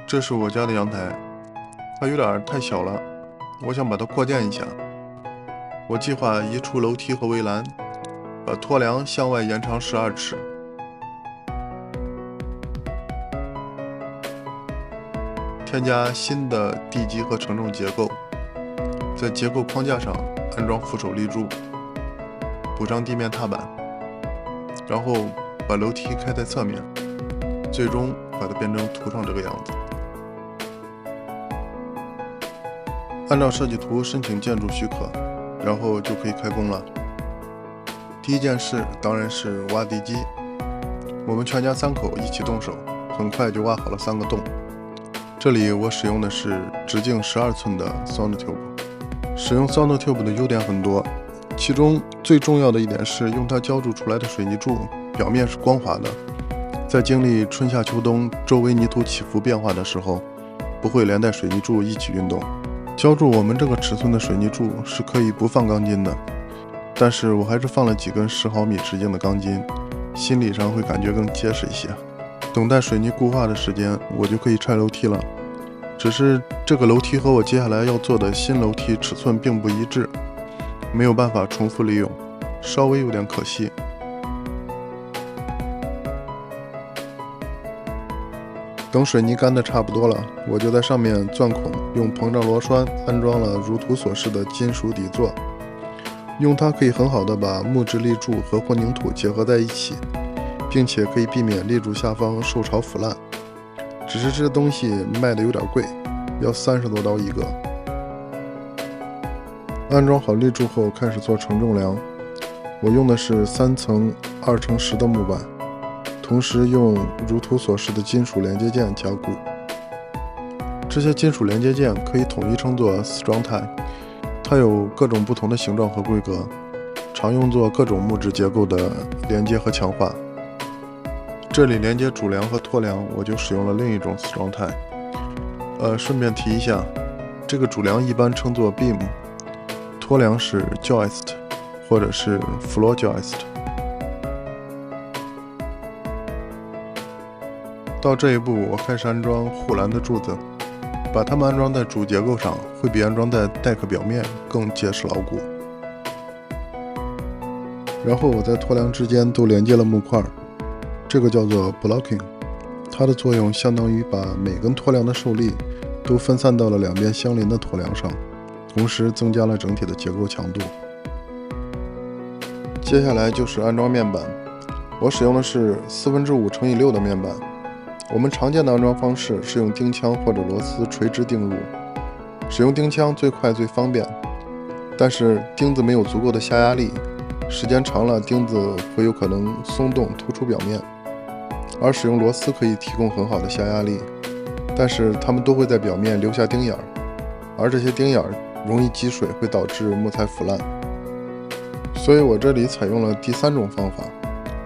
这是我家的阳台，它有点太小了，我想把它扩建一下。我计划移除楼梯和围栏，把托梁向外延长12尺。添加新的地基和承重结构，在结构框架上安装扶手立柱，补上地面踏板，然后把楼梯开在侧面，最终把它变成图上这个样子。按照设计图申请建筑许可，然后就可以开工了。第一件事当然是挖地基，我们全家3口一起动手，很快就挖好了3个洞。这里我使用的是直径12寸的 Sonotube。使用 Sonotube 的优点很多，其中最重要的一点是用它浇筑出来的水泥柱表面是光滑的，在经历春夏秋冬周围泥土起伏变化的时候，不会连带水泥柱一起运动。浇筑我们这个尺寸的水泥柱是可以不放钢筋的，但是我还是放了几根10毫米直径的钢筋，心理上会感觉更结实一些。等待水泥固化的时间，我就可以拆楼梯了。只是这个楼梯和我接下来要做的新楼梯尺寸并不一致，没有办法重复利用，稍微有点可惜。等水泥干的差不多了，我就在上面钻孔，用膨胀螺栓安装了如图所示的金属底座，用它可以很好的把木质立柱和混凝土结合在一起，并且可以避免立柱下方受潮腐烂。只是这东西卖的有点贵，要30多刀一个。安装好立柱后，开始做承重梁。我用的是3层2×10的木板，同时用如图所示的金属连接件加固。这些金属连接件可以统一称作 Strong Tie， 它有各种不同的形状和规格，常用作各种木质结构的连接和强化。这里连接主梁和托梁，我就使用了另一种 Strong Tie。顺便提一下，这个主梁一般称作 Beam， 托梁是 Joist 或者是 Floor Joist。到这一步，我开始安装护栏的柱子，把它们安装在主结构上，会比安装在deck表面更结实牢固。然后我在托梁之间都连接了木块，这个叫做 blocking， 它的作用相当于把每根托梁的受力都分散到了两边相邻的托梁上，同时增加了整体的结构强度。接下来就是安装面板，我使用的是5×6的面板。我们常见的安装方式是用钉枪或者螺丝垂直钉入，使用钉枪最快最方便，但是钉子没有足够的下压力，时间长了钉子会有可能松动突出表面，而使用螺丝可以提供很好的下压力，但是它们都会在表面留下钉眼，而这些钉眼容易积水，会导致木材腐烂。所以我这里采用了第3种方法，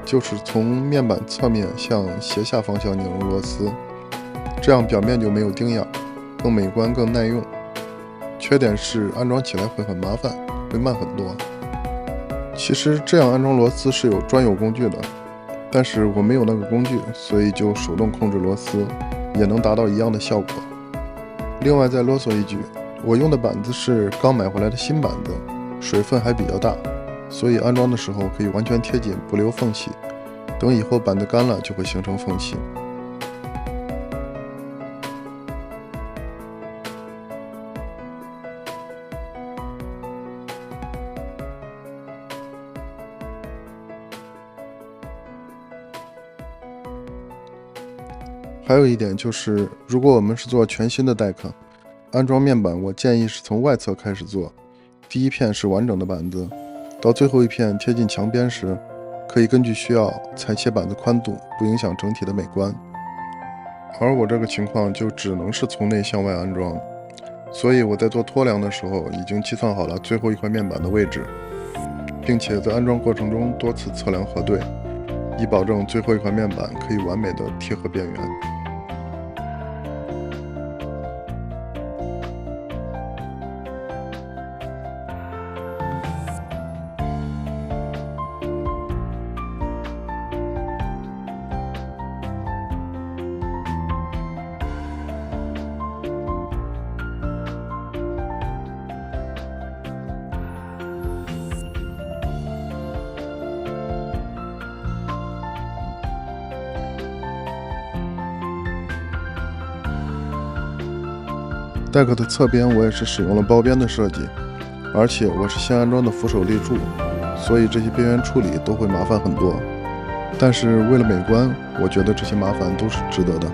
就是从面板侧面向斜下方向拧入螺丝，这样表面就没有钉眼，更美观更耐用。缺点是安装起来会很麻烦，会慢很多。其实这样安装螺丝是有专有工具的，但是我没有那个工具，所以就手动控制螺丝，也能达到一样的效果。另外再啰嗦一句，我用的板子是刚买回来的新板子，水分还比较大，所以安装的时候可以完全贴紧，不留缝隙，等以后板子干了就会形成缝隙。还有一点就是，如果我们是做全新的deck，安装面板我建议是从外侧开始做，第一片是完整的板子，到最后一片贴近墙边时，可以根据需要裁切板子宽度，不影响整体的美观。而我这个情况就只能是从内向外安装，所以我在做托梁的时候已经计算好了最后一块面板的位置，并且在安装过程中多次测量核对，以保证最后一块面板可以完美的贴合边缘。deck 的侧边我也是使用了包边的设计，而且我是先安装的扶手立柱，所以这些边缘处理都会麻烦很多。但是为了美观，我觉得这些麻烦都是值得的。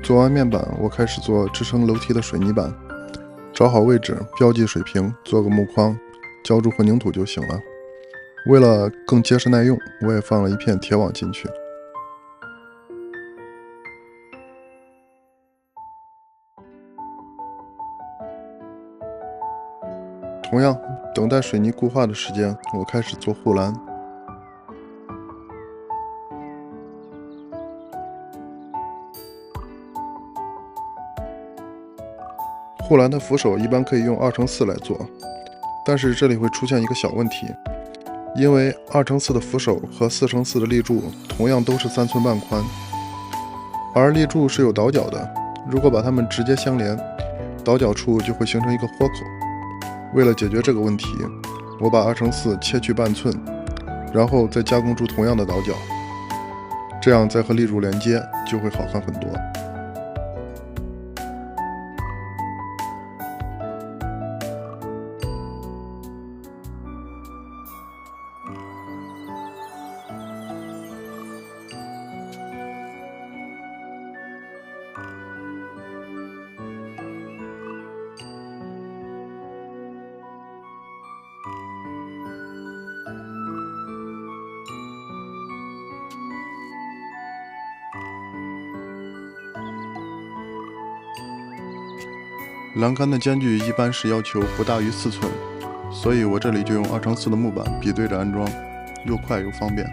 做完面板，我开始做支撑楼梯的水泥板。找好位置，标记水平，做个木框，浇筑混凝土就行了。为了更结实耐用，我也放了一片铁网进去。同样，等待水泥固化的时间，我开始做护栏。护栏的扶手一般可以用2×4来做，但是这里会出现一个小问题，因为2×4的扶手和4×4的立柱同样都是3寸半宽，而立柱是有倒角的，如果把它们直接相连，倒角处就会形成一个豁口。为了解决这个问题，我把2×4切去半寸，然后再加工出同样的倒角，这样再和立柱连接就会好看很多。栏杆的间距一般是要求不大于4寸，所以我这里就用2×4的木板比对着安装，又快又方便。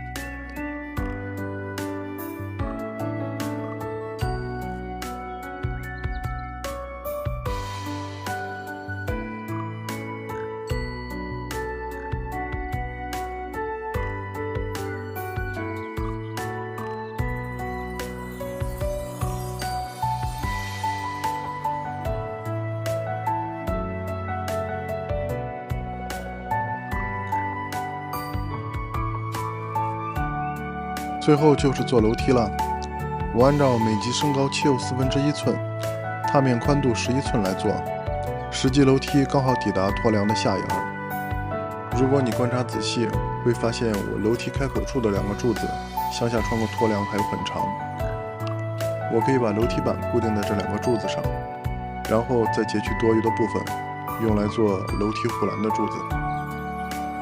最后就是做楼梯了，我按照每级身高7又1/4寸，踏面宽度11寸来做，实际楼梯刚好抵达托梁的下沿。如果你观察仔细，会发现我楼梯开口处的2个柱子向下穿过托梁还有很长。我可以把楼梯板固定在这2个柱子上，然后再截取多余的部分，用来做楼梯护栏的柱子。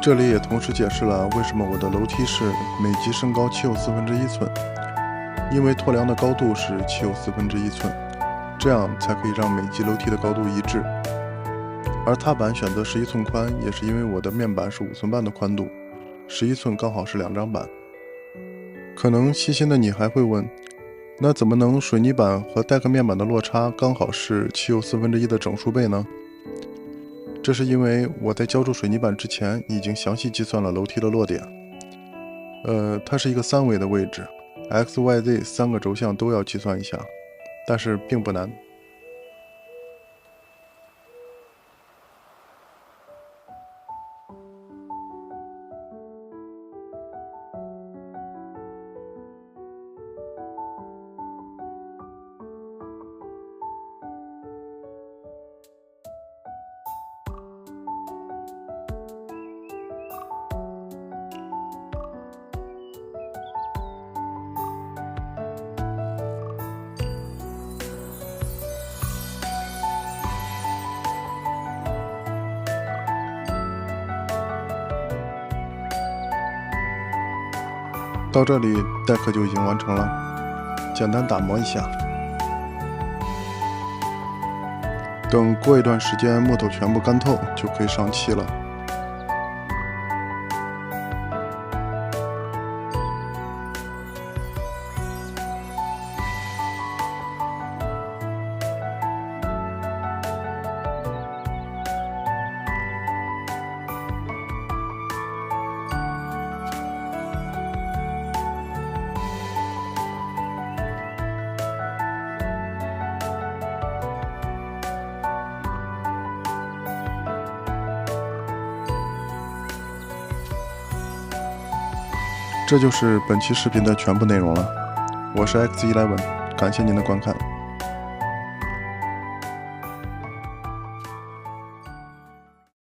这里也同时解释了为什么我的楼梯是每级身高7又1/4寸，因为托梁的高度是7又1/4寸，这样才可以让每级楼梯的高度一致。而踏板选择11寸宽，也是因为我的面板是5寸半的宽度，11寸刚好是2张板。可能细心的你还会问，那怎么能水泥板和deck面板的落差刚好是7又1/4的整数倍呢？这是因为我在浇筑水泥板之前已经详细计算了楼梯的落点。它是一个3维的位置， x、y、z 3个轴向都要计算一下，但是并不难。到这里待客就已经完成了，简单打磨一下。等过一段时间木头全部干透，就可以上漆了。这就是本期视频的全部内容了。我是X11，感谢您的观看。